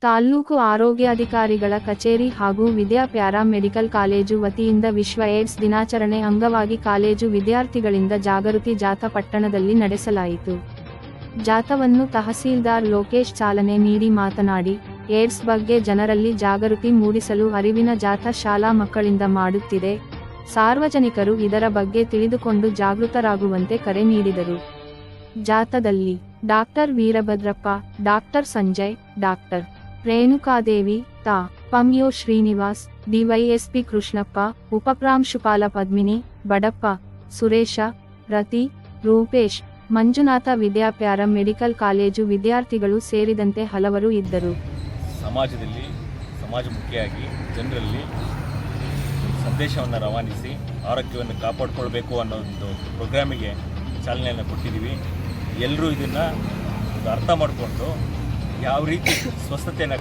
ತಾಲ್ಲೂಕು ಆರೋಗ್ಯಾಧಿಕಾರಿಗಳ ಕಚೇರಿ ಹಾಗೂ ವಿದ್ಯಾ para medical college ವತಿಯಿಂದ ವಿಶ್ವ ಏಡ್ಸ್ ದಿನಾಚರಣೆ ಅಂಗವಾಗಿ ಕಾಲೇಜು ವಿದ್ಯಾರ್ಥಿಗಳಿಂದ ಜಾಗೃತಿ ಜಾಥಾ ಪಟ್ಟಣದಲ್ಲಿ ನಡೆಸಲಾಯಿತು. ಜಾಥಾವನ್ನು ತಹಸೀಲ್ದಾರ್ ಲೋಕೇಶ್ ಚಾಲನೆ ನೀಡಿ ಮಾತನಾಡಿ, ಏಡ್ಸ್ ಬಗ್ಗೆ ಜನರಲ್ಲಿ ಜಾಗೃತಿ ಮೂಡಿಸಲು ಅರಿವಿನ ಜಾಥಾ ಶಾಲಾ ಮಕ್ಕಳಿಂದ ಮಾಡುತ್ತಿದೆ. ಸಾರ್ವಜನಿಕರು ಇದರ ಬಗ್ಗೆ ತಿಳಿದುಕೊಂಡು ಜಾಗೃತರಾಗುವಂತೆ ಕರೆ ನೀಡಿದರು. ಜಾಥಾದಲ್ಲಿ doctor Veerabhadrappa, doctor Sanjay, doctor Renukadevi, ತಾ. ಪಂಯೋ ಶ್ರೀನಿವಾಸ್, ಡಿವೈಎಸ್ಪಿ ಕೃಷ್ಣಪ್ಪ, ಉಪಪ್ರಾಂಶುಪಾಲ ಪದ್ಮಿನಿ, ಬಡಪ್ಪ, ಸುರೇಶ, ರತಿ, ರೂಪೇಶ್, ಮಂಜುನಾಥ ವಿದ್ಯಾ ಪ್ಯಾರಾ ಮೆಡಿಕಲ್ ಕಾಲೇಜು ವಿದ್ಯಾರ್ಥಿಗಳು ಸೇರಿದಂತೆ ಹಲವರು ಇದ್ದರು. ಸಮಾಜದಲ್ಲಿ ಸಮಾಜಮುಖಿಯಾಗಿ ಜನರಲ್ಲಿ ಸಂದೇಶವನ್ನು ರವಾನಿಸಿ ಆರೋಗ್ಯವನ್ನು ಕಾಪಾಡಿಕೊಳ್ಬೇಕು ಅನ್ನೋ ಒಂದು ಪ್ರೋಗ್ರಾಮಿಗೆ ಚಾಲನೆಯನ್ನು ಕೊಟ್ಟಿದ್ದೀವಿ. ಎಲ್ಲರೂ ಇದನ್ನು ಅರ್ಥ ಮಾಡಿಕೊಂಡು ಯಾವ ರೀತಿ ಸ್ವಸ್ಥತೆಯನ್ನು